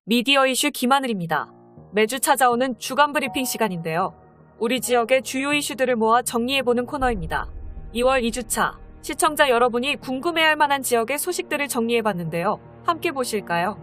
미디어 이슈 김하늘입니다. 매주 찾아오는 주간 브리핑 시간인데요. 우리 지역의 주요 이슈들을 모아 정리해보는 코너입니다. 2월 2주차, 시청자 여러분이 궁금해할 만한 지역의 소식들을 정리해봤는데요. 함께 보실까요?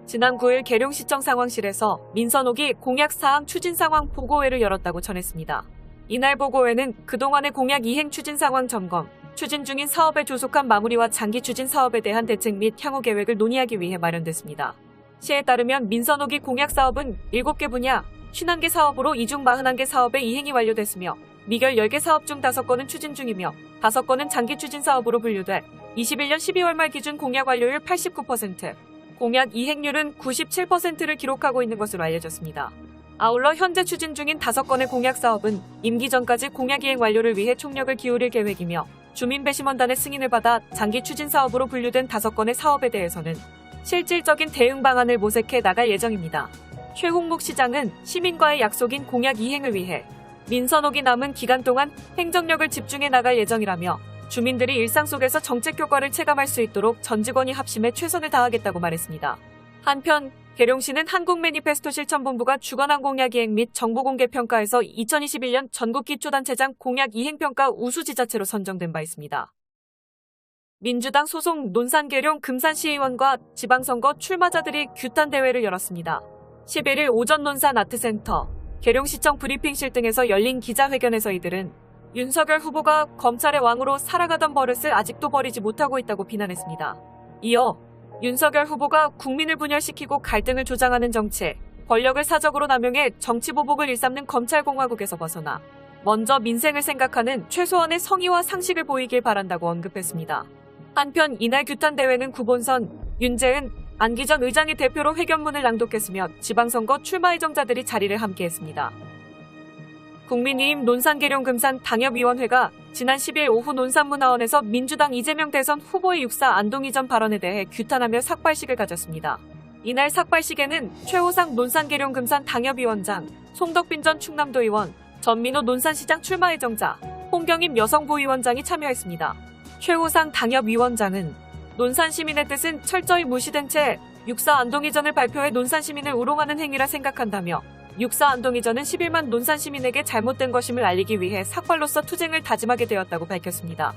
지난 9일 계룡시청 상황실에서 민선옥이 공약사항 추진상황 보고회를 열었다고 전했습니다. 이날 보고회는 그동안의 공약 이행 추진 상황 점검, 추진 중인 사업의 조속한 마무리와 장기 추진 사업에 대한 대책 및 향후 계획을 논의하기 위해 마련됐습니다. 시에 따르면 민선옥이 공약 사업은 7개 분야, 51개 사업으로 이 중 41개 사업의 이행이 완료됐으며 미결 10개 사업 중 5건은 추진 중이며 5건은 장기 추진 사업으로 분류돼 21년 12월 말 기준 공약 완료율 89%, 공약 이행률은 97%를 기록하고 있는 것으로 알려졌습니다. 아울러 현재 추진 중인 5건의 공약 사업은 임기 전까지 공약 이행 완료를 위해 총력을 기울일 계획이며 주민배심원단의 승인을 받아 장기 추진 사업으로 분류된 5건의 사업에 대해서는 실질적인 대응 방안을 모색해 나갈 예정입니다. 최홍묵 시장은 시민과의 약속인 공약 이행을 위해 민선옥이 남은 기간 동안 행정력을 집중해 나갈 예정이라며 주민들이 일상 속에서 정책 효과를 체감할 수 있도록 전 직원이 합심해 최선을 다하겠다고 말했습니다. 한편 계룡시는 한국매니페스토 실천본부가 주관한 공약 이행 및 정보 공개 평가에서 2021년 전국기초단체장 공약 이행평가 우수지자체로 선정된 바 있습니다. 민주당 소속 논산계룡 금산시의원과 지방선거 출마자들이 규탄 대회를 열었습니다. 11일 오전 논산 아트센터, 계룡시청 브리핑실 등에서 열린 기자회견에서 이들은 윤석열 후보가 검찰의 왕으로 살아가던 버릇을 아직도 버리지 못하고 있다고 비난했습니다. 이어 윤석열 후보가 국민을 분열시키고 갈등을 조장하는 정책, 권력을 사적으로 남용해 정치보복을 일삼는 검찰공화국에서 벗어나 먼저 민생을 생각하는 최소한의 성의와 상식을 보이길 바란다고 언급했습니다. 한편 이날 규탄 대회는 구본선, 윤재은, 안기전 의장이 대표로 회견문을 낭독했으며 지방선거 출마 예정자들이 자리를 함께했습니다. 국민의힘 논산계룡 금산 당협위원회가 지난 10일 오후 논산문화원에서 민주당 이재명 대선 후보의 육사 안동이전 발언에 대해 규탄하며 삭발식을 가졌습니다. 이날 삭발식에는 최호상 논산계룡 금산 당협위원장, 송덕빈 전 충남도의원, 전민호 논산시장 출마 예정자, 홍경임 여성부위원장이 참여했습니다. 최호상 당협위원장은 논산 시민의 뜻은 철저히 무시된 채 육사 안동이전을 발표해 논산 시민을 우롱하는 행위라 생각한다며 육사 안동이전은 11만 논산 시민에게 잘못된 것임을 알리기 위해 삭발로서 투쟁을 다짐하게 되었다고 밝혔습니다.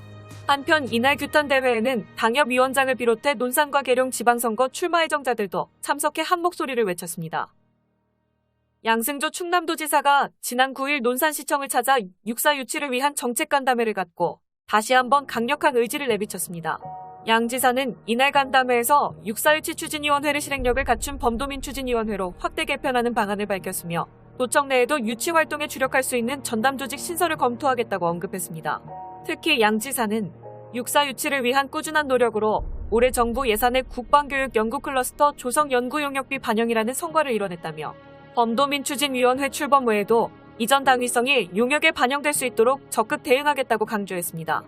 한편 이날 규탄 대회에는 당협위원장을 비롯해 논산과 계룡 지방선거 출마 예정자들도 참석해 한 목소리를 외쳤습니다. 양승조 충남도지사가 지난 9일 논산시청을 찾아 육사 유치를 위한 정책 간담회를 갖고 다시 한번 강력한 의지를 내비쳤습니다. 양 지사는 이날 간담회에서 육사유치 추진위원회를 실행력을 갖춘 범도민 추진위원회로 확대 개편하는 방안을 밝혔으며 도청 내에도 유치 활동에 주력할 수 있는 전담 조직 신설을 검토하겠다고 언급했습니다. 특히 양 지사는 육사 유치를 위한 꾸준한 노력으로 올해 정부 예산의 국방교육 연구 클러스터 조성 연구 용역비 반영이라는 성과를 이뤄냈다며 범도민 추진위원회 출범 외에도 이전 당위성이 용역에 반영될 수 있도록 적극 대응하겠다고 강조했습니다.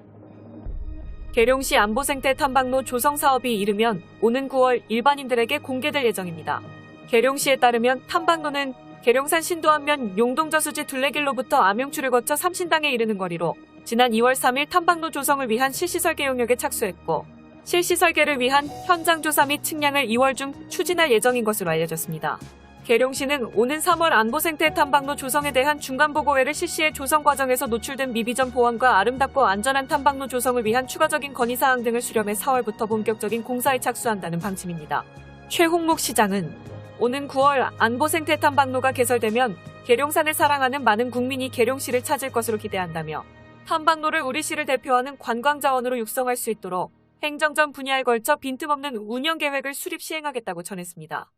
계룡시 안보생태 탐방로 조성 사업이 이르면 오는 9월 일반인들에게 공개될 예정입니다. 계룡시에 따르면 탐방로는 계룡산 신도안면 용동저수지 둘레길로부터 암용출을 거쳐 삼신당에 이르는 거리로 지난 2월 3일 탐방로 조성을 위한 실시설계 용역에 착수했고 실시설계를 위한 현장 조사 및 측량을 2월 중 추진할 예정인 것으로 알려졌습니다. 계룡시는 오는 3월 안보생태 탐방로 조성에 대한 중간보고회를 실시해 조성 과정에서 노출된 미비점 보완과 아름답고 안전한 탐방로 조성을 위한 추가적인 건의사항 등을 수렴해 4월부터 본격적인 공사에 착수한다는 방침입니다. 최홍묵 시장은 오는 9월 안보생태 탐방로가 개설되면 계룡산을 사랑하는 많은 국민이 계룡시를 찾을 것으로 기대한다며 탐방로를 우리 시를 대표하는 관광자원으로 육성할 수 있도록 행정전 분야에 걸쳐 빈틈없는 운영 계획을 수립 시행하겠다고 전했습니다.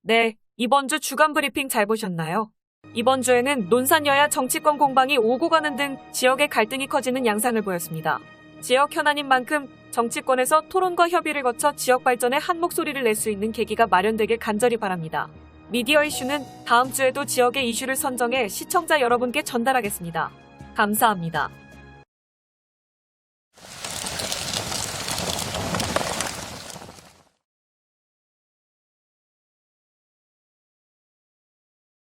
네, 이번 주 주간 브리핑 잘 보셨나요? 이번 주에는 논산 여야 정치권 공방이 오고 가는 등 지역의 갈등이 커지는 양상을 보였습니다. 지역 현안인 만큼 정치권에서 토론과 협의를 거쳐 지역 발전에 한 목소리를 낼 수 있는 계기가 마련되길 간절히 바랍니다. 미디어 이슈는 다음 주에도 지역의 이슈를 선정해 시청자 여러분께 전달하겠습니다. 감사합니다.